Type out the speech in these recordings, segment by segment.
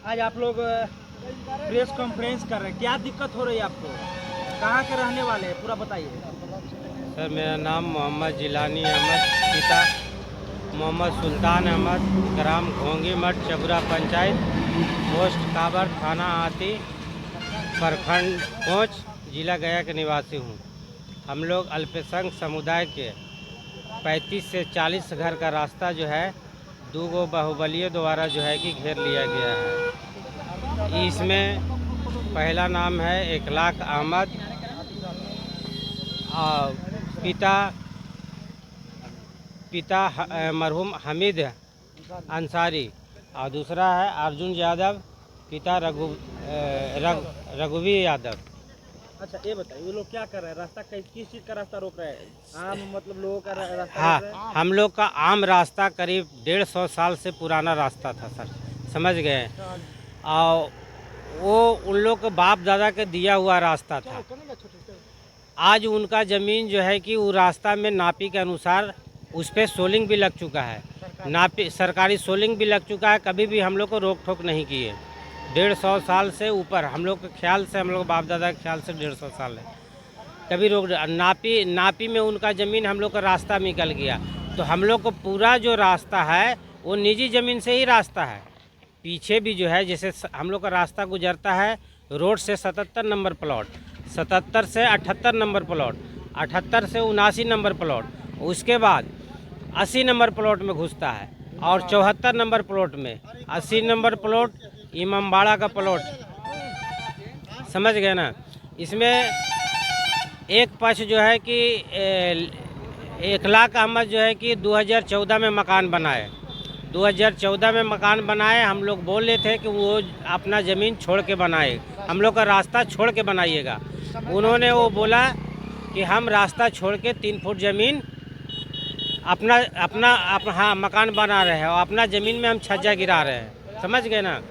आज आप लोग प्रेस कॉन्फ्रेंस कर रहे हैं, क्या दिक्कत हो रही है आपको? कहाँ के रहने वाले हैं, पूरा बताइए। सर मेरा नाम मोहम्मद जिलानी अहमद, पिता मोहम्मद सुल्तान अहमद, ग्राम घोंगी मठ, चबुरा पंचायत, पोस्ट काबर, थाना आती, प्रखंड कोंच, जिला गया के निवासी हूँ। हम लोग अल्पसंख्यक समुदाय के 35 से 40 घर का रास्ता जो है 2 बाहुबलियों द्वारा जो है कि घेर लिया गया है। इसमें पहला नाम है इखलाक अहमद, पिता मरहूम हमीद अंसारी, और दूसरा है अर्जुन यादव, पिता रघुवीर यादव। अच्छा ये बताइए, वो लोग क्या कर रहे हैं? रास्ता किस चीज़ का रास्ता रोक रहे हैं? आम मतलब लोगों का रास्ता रोक रहे हैं? हाँ, हम लोग का आम रास्ता करीब 150 साल से पुराना रास्ता था सर, समझ गए। और वो उन लोग के बाप दादा के दिया हुआ रास्ता था। आज उनका ज़मीन जो है कि वो रास्ता में नापी के अनुसार उस पर सोलिंग भी लग चुका है, नापी सरकारी सोलिंग भी लग चुका है। कभी भी हम लोग को रोक ठोक नहीं किए। 150 साल से ऊपर हम लोग के ख्याल से, हम लोग बाप दादा के ख्याल से 150 साल है, कभी रोक नापी में उनका ज़मीन हम लोग का रास्ता निकल गया। तो हम लोग को पूरा जो रास्ता है वो निजी ज़मीन से ही रास्ता है। पीछे भी जो है जैसे हम लोग का रास्ता गुजरता है रोड से 77 नंबर प्लॉट, 77 से 78 नंबर प्लॉट, 78 से 79 नंबर प्लॉट, उसके बाद 80 नंबर प्लॉट में घुसता है, और 74 नंबर प्लॉट में 80 नंबर प्लॉट इमामबाड़ा का प्लॉट, समझ गए ना। इसमें एक पक्ष जो है कि इखलाक अहमद जो है कि 2014 में मकान बनाए, 2014 में मकान बनाए। हम लोग बोल रहे थे कि वो अपना ज़मीन छोड़ के बनाए, हम लोग का रास्ता छोड़ के बनाइएगा। उन्होंने वो बोला कि हम रास्ता छोड़ के 3 फुट ज़मीन अपना हाँ मकान बना रहे हैं, और अपना ज़मीन में हम छज्जा गिरा रहे हैं, समझ गए ना।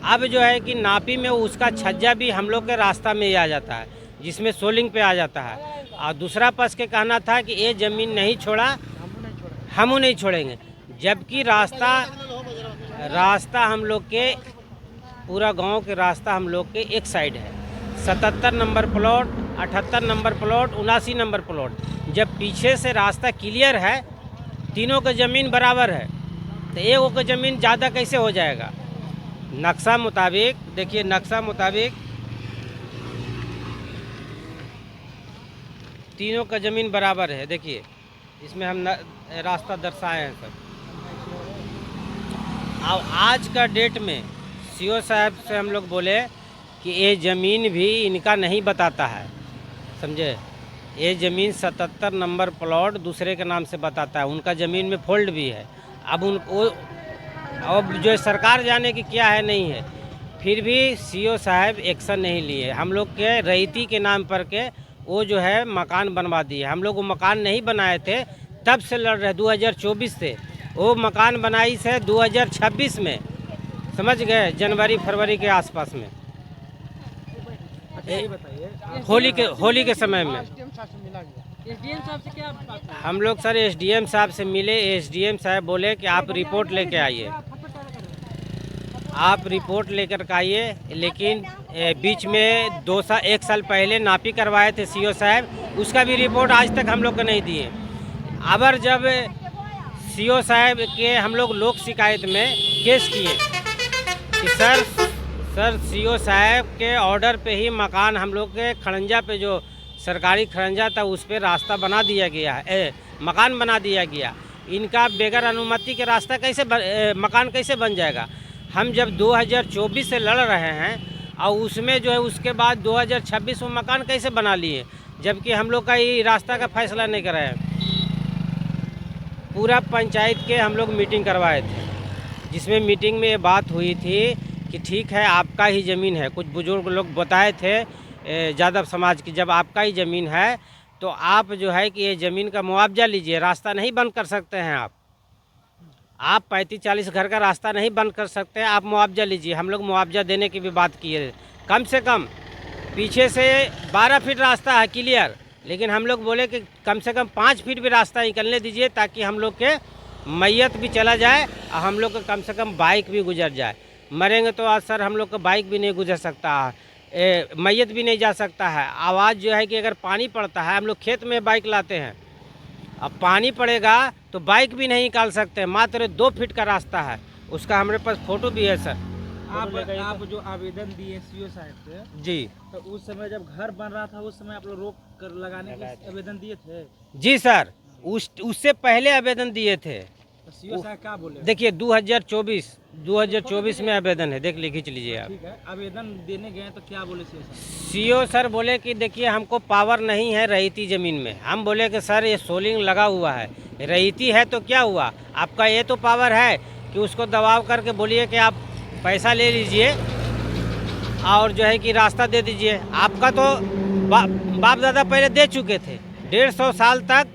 अब जो है कि नापी में उसका छज्जा भी हम लोग के रास्ता में ही आ जाता है, जिसमें सोलिंग पे आ जाता है। और दूसरा पक्ष के कहना था कि ये ज़मीन नहीं छोड़ा, हम नहीं छोड़ेंगे, जबकि रास्ता हम लोग के पूरा गांव के रास्ता हम लोग के एक साइड है। 77 number plot, 78 number plot, 79 number plot. जब पीछे से रास्ता क्लियर है, तीनों का ज़मीन बराबर है, तो एक का ज़मीन ज़्यादा कैसे हो जाएगा? नक्शा मुताबिक देखिए, नक्शा मुताबिक तीनों का ज़मीन बराबर है। देखिए इसमें हम रास्ता दर्शाए हैं सब। अब आज का डेट में सीओ साहब से हम लोग बोले कि ये ज़मीन भी इनका नहीं बताता है, समझे। ये ज़मीन 77 नंबर प्लॉट दूसरे के नाम से बताता है, उनका ज़मीन में फोल्ड भी है। अब जो सरकार जाने की क्या है नहीं है, फिर भी सीओ साहब एक्शन नहीं लिए। हम लोग के रईती के नाम पर के वो जो है मकान बनवा दिए। हम लोग वो मकान नहीं बनाए थे, तब से लड़ रहे 2024 से। वो मकान बनाई से 2026 में, समझ गए, जनवरी फरवरी के आसपास में। होली के समय में एसडीएम साहब से क्या बात है? हम लोग सर एसडीएम साहब से मिले। एसडीएम साहब बोले कि आप रिपोर्ट लेके आइए, आप रिपोर्ट लेकर के आइए। लेकिन बीच में 1 साल पहले नापी करवाए थे सीओ साहब, उसका भी रिपोर्ट आज तक हम लोग को नहीं दिए। अबर जब सीओ साहब के हम लोग लोक शिकायत में केस किए कि सर सीओ साहब के ऑर्डर पे ही मकान हम लोग के खड़ंजा पे, जो सरकारी खड़ंजा था, उस पर रास्ता बना दिया गया है, मकान बना दिया गया। इनका बगैर अनुमति के रास्ता कैसे मकान कैसे बन जाएगा? हम जब 2024 से लड़ रहे हैं, और उसमें जो है उसके बाद 2026 में मकान कैसे बना लिए, जबकि हम लोग का ये रास्ता का फैसला नहीं कराए हैं। पूरा पंचायत के हम लोग मीटिंग करवाए थे, जिसमें मीटिंग में ये बात हुई थी कि ठीक है आपका ही ज़मीन है। कुछ बुजुर्ग लोग बताए थे यादव समाज की, जब आपका ही ज़मीन है तो आप जो है कि ये ज़मीन का मुआवजा लीजिए, रास्ता नहीं बंद कर सकते हैं आप 35-40 घर का रास्ता नहीं बंद कर सकते हैं, आप मुआवजा लीजिए। हम लोग मुआवजा देने की भी बात किए। कम से कम पीछे से 12 फीट रास्ता है क्लियर, लेकिन हम लोग बोले कि कम से कम 5 फीट भी रास्ता निकलने दीजिए, ताकि हम लोग के मैयत भी चला जाए और हम लोग का कम से कम बाइक भी गुजर जाए। मरेंगे तो आज सर हम लोग का बाइक भी नहीं गुजर सकता है, मैयत भी नहीं जा सकता है। आवाज़ जो है कि अगर पानी पड़ता है, हम लोग खेत में बाइक लाते हैं, अब पानी पड़ेगा तो बाइक भी नहीं निकाल सकते। मात्र 2 फीट का रास्ता है, उसका हमारे पास फ़ोटो भी है सर। आप जो आवेदन दिए सीओ साहब से जी, तो उस समय जब घर बन रहा था उस समय आप लोग रोक कर लगाने के आवेदन दिए थे? जी सर, उससे पहले आवेदन दिए थे। तो सीओ साहब क्या बोले? देखिए 2024 में आवेदन है, देख ली, खींच लीजिए आप। ठीक है, आवेदन देने गए तो क्या बोले सीओ साहब? सीओ सर बोले कि देखिए हमको पावर नहीं है रईती ज़मीन में। हम बोले कि सर ये सोलिंग लगा हुआ है, रईती है तो क्या हुआ, आपका ये तो पावर है कि उसको दबाव करके बोलिए कि आप पैसा ले लीजिए और जो है कि रास्ता दे दीजिए। आपका तो बाप दादा पहले दे चुके थे। 150 साल तक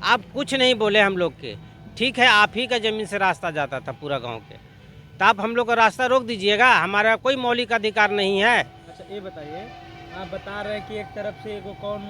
आप कुछ नहीं बोले हम लोग के। ठीक है, आप ही का ज़मीन से रास्ता जाता था पूरा गांव के, तो आप हम लोग का रास्ता रोक दीजिएगा। हमारा कोई मौलिक अधिकार नहीं है। अच्छा ये बताइए, आप बता रहे हैं कि एक तरफ से एगो कौन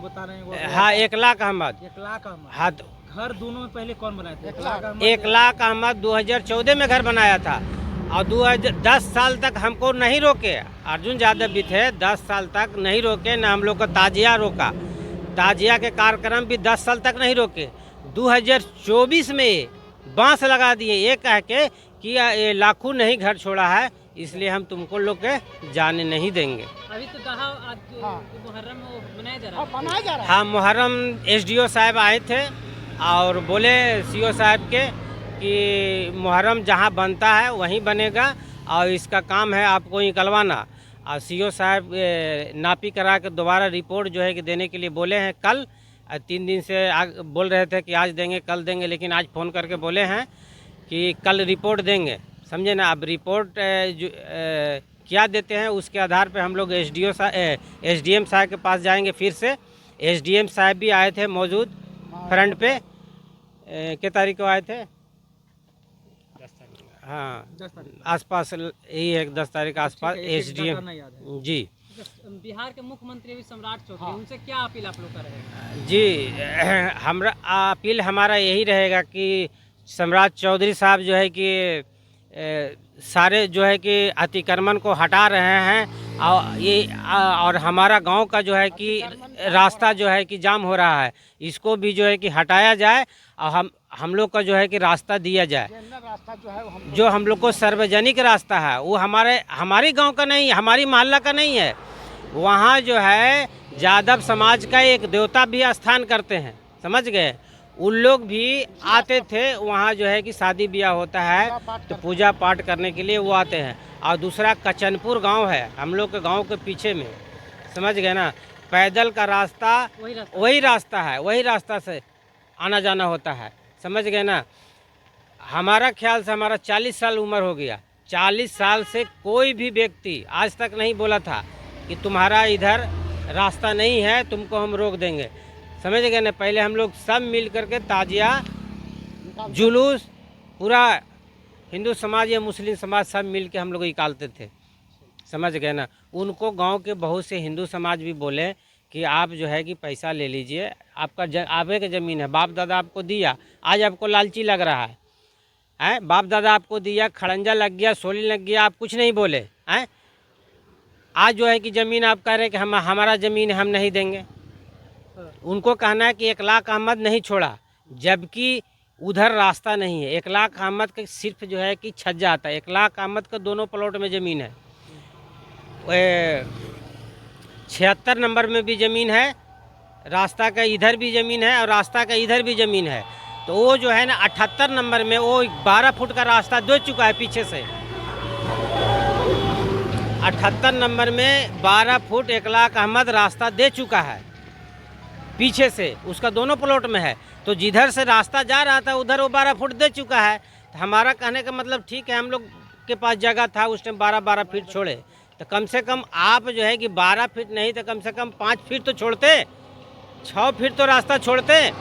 बता रहे हैं वो? हाँ, 1 लाख अहमद। 1 लाख अहमद। हाँ, घर दोनों में पहले कौन बनाए थे? 1 लाख अहमद। 1 लाख अहमद 2014 में घर बनाया था और 10 साल तक हमको नहीं रोके। अर्जुन यादव भी थे, 10 साल तक नहीं रोके, न हम लोग का ताजिया रोका। ताजिया के कार्यक्रम भी 10 साल तक नहीं रोके। 2024 में बांस लगा दिए ये कह के कि ये लाखों नहीं घर छोड़ा है, इसलिए हम तुमको लोग के जाने नहीं देंगे। अभी तो कहा आज मुहर्रम मनाया जा रहा है। हाँ, मुहर्रम एसडीओ साहब आए थे और बोले सीओ साहब के कि मुहर्रम जहाँ बनता है वहीं बनेगा और इसका काम है आपको निकलवाना। और सीओ साहब नापी करा के दोबारा रिपोर्ट जो है कि देने के लिए बोले हैं कल। 3 दिन से बोल रहे थे कि आज देंगे कल देंगे, लेकिन आज फ़ोन करके बोले हैं कि कल रिपोर्ट देंगे, समझे ना। अब रिपोर्ट क्या देते हैं उसके आधार पे हम लोग एसडीएम साहब के पास जाएंगे फिर से। एसडीएम साहब भी आए थे मौजूद फ्रंट पे। कितनी तारीख को आए थे? 10 तारीख। हाँ, 10 तारीख आसपास यही है, 10 तारीख आसपास एसडीएम जी। बिहार के मुख्यमंत्री अभी सम्राट चौधरी, उनसे क्या अपील आप लोग कर रहे हैं? जी, हमरा अपील हमारा यही रहेगा कि सम्राट चौधरी साहब जो है कि सारे जो है कि अतिक्रमण को हटा रहे हैं और हमारा गांव का जो है कि रास्ता जो है कि जाम हो रहा है, इसको भी जो है कि हटाया जाए और हम लोग का जो है कि रास्ता दिया जाए। जो हम लोग को सार्वजनिक रास्ता है वो हमारे गांव का नहीं, हमारी मोहल्ला का नहीं है। वहाँ जो है यादव समाज का एक देवता भी स्थान करते हैं, समझ गए। उन लोग भी आते थे वहाँ जो है कि शादी ब्याह होता है तो पूजा पाठ करने के लिए वो आते हैं। और दूसरा कचनपुर गांव है हम लोग के गांव के पीछे में, समझ गए ना। पैदल का रास्ता वही रास्ता है, वही रास्ता से आना जाना होता है, समझ गए ना। हमारा ख्याल से हमारा 40 साल उम्र हो गया, 40 साल से कोई भी व्यक्ति आज तक नहीं बोला था कि तुम्हारा इधर रास्ता नहीं है, तुमको हम रोक देंगे, समझ गए ना। पहले हम लोग सब मिल करके ताजिया जुलूस पूरा हिंदू समाज या मुस्लिम समाज सब मिल के हम लोग निकालते थे, समझ गए ना। उनको गांव के बहुत से हिंदू समाज भी बोले कि आप जो है कि पैसा ले लीजिए, आपका आपे की ज़मीन है, बाप दादा आपको दिया, आज आपको लालची लग रहा है। बाप दादा आपको दिया, खड़ंजा लग गया, सोली लग गया, आप कुछ नहीं बोले हैं। आज जो है कि ज़मीन आप कह रहे हैं कि हमारा ज़मीन हम नहीं देंगे। उनको कहना है कि 1 लाख अहमद नहीं छोड़ा, जबकि उधर रास्ता नहीं है। 1 लाख अहमद का सिर्फ जो है कि छज्जा आता है। 1 लाख अहमद का दोनों प्लॉट में ज़मीन है। 76 नंबर में भी ज़मीन है, रास्ता का इधर भी ज़मीन है और रास्ता का इधर भी ज़मीन है। तो वो जो है ना 78 नंबर में वो 12 फुट का रास्ता दे चुका है पीछे से। 78 नंबर में 12 फुट 1 लाख अहमद रास्ता दे चुका है पीछे से, उसका दोनों प्लॉट में है। तो जिधर से रास्ता जा रहा था उधर वो 12 फुट दे चुका है। तो हमारा कहने का मतलब ठीक है, हम लोग के पास जगह था उस टाइम 12-12 फीट छोड़े, तो कम से कम आप जो है कि 12 फीट नहीं तो कम से कम 5 फीट तो छोड़ते, 6 फीट तो रास्ता छोड़ते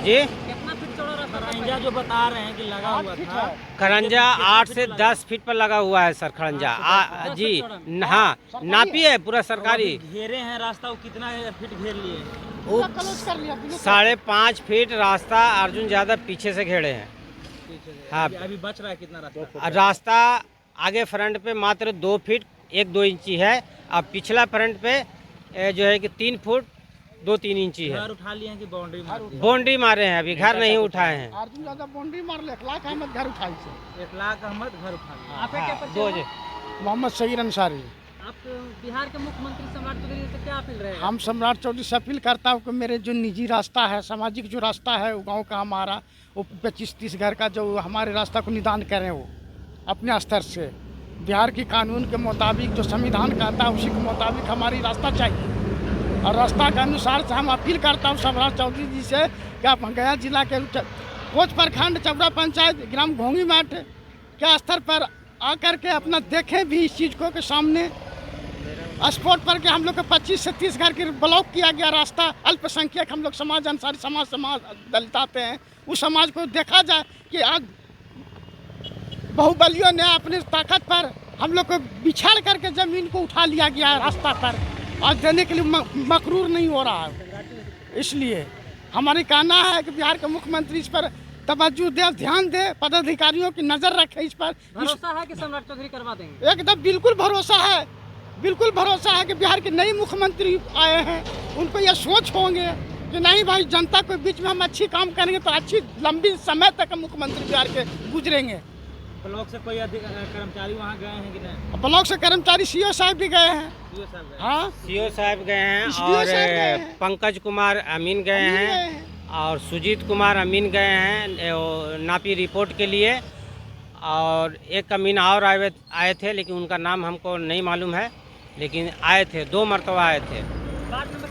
जी। कितना फीट चौड़ा रास्ता था? खरंजा जो बता रहे हैं कि लगा हुआ था, खरंजा 8 से 10 फीट पर लगा हुआ है सर खरंजा। जी हाँ, नापी है पूरा सरकारी। घेरे हैं रास्ता, वो कितना फीट घेर लिए? वो 5.5 फीट रास्ता अर्जुन यादव पीछे से घेरे हैं। हाँ, अभी बच रहा है कितना रास्ता? रास्ता आगे फ्रंट पे मात्र 2 फीट 1-2 इंची है, और पिछला फ्रंट पे जो है कि 3 फुट 2-3 इंची है। घर उठा लिए हैं कि बाउंड्री मार दी? बाउंड्री मारे हैं, अभी घर नहीं उठाए हैं। अर्जुन यादव बाउंड्री मार ले, 1 लाख अहमद घर उठाई से। 1 लाख अहमद घर उठा लिया। आपका क्या दो परिचय है? मोहम्मद सईद अंसारी। आप बिहार के मुख्यमंत्री सम्राट चौधरी से क्या अपील रहेगा? हम सम्राट चौधरी से अपील करता हूँ कि मेरे जो निजी रास्ता है, सामाजिक जो रास्ता है, वो गांव का हमारा, वो 25-30 घर का जो हमारे रास्ता को निदान करें, वो अपने स्तर से बिहार की कानून के मुताबिक जो संविधान कहता है उसी के मुताबिक हमारी रास्ता चाहिए। और रास्ता के अनुसार से हम अपील करता हूँ सम्राट चौधरी जी से कि आप गया जिला के कोच प्रखंड चौड़ा पंचायत ग्राम घोंगी माठ के स्तर पर आकर के अपना देखें भी इस चीज़ को के सामने स्पॉट पर के हम लोग के 25 से 30 घर के ब्लॉक किया गया रास्ता। अल्पसंख्यक हम लोग समाज, अंसारी समाज दलित आते हैं, उस समाज को देखा जाए कि आज बाहुबलियों ने अपनी ताकत पर हम लोग को बिछाड़ करके ज़मीन को उठा लिया गया है रास्ता पर, और देने के लिए मकरूर नहीं हो रहा है। इसलिए हमारी कहना है कि बिहार के मुख्यमंत्री इस पर तवज्जो दे, ध्यान दे, पदाधिकारियों की नज़र रखे इस पर। भरोसा है कि सम्राट चौधरी करवा देंगे? एकदम बिल्कुल भरोसा है, बिल्कुल भरोसा है कि बिहार के नए मुख्यमंत्री आए हैं, उनको यह सोच होंगे कि नहीं भाई, जनता के बीच में हम अच्छी काम करेंगे तो अच्छी लंबी समय तक मुख्यमंत्री बिहार के गुजरेंगे। ब्लॉक से कोई कर्मचारी वहाँ गए हैं कि नहीं? ब्लॉक से कर्मचारी सीओ साहब भी गए हैं। सीओ साहब गए? हाँ, सीओ साहब गए हैं, SDO और साहब गए हैं। पंकज कुमार अमीन गए हैं, और सुजीत कुमार अमीन गए हैं नापी रिपोर्ट के लिए, और एक अमीन और आए थे, लेकिन उनका नाम हमको नहीं मालूम है, लेकिन आए थे, 2 मरतबा आए थे। Ward number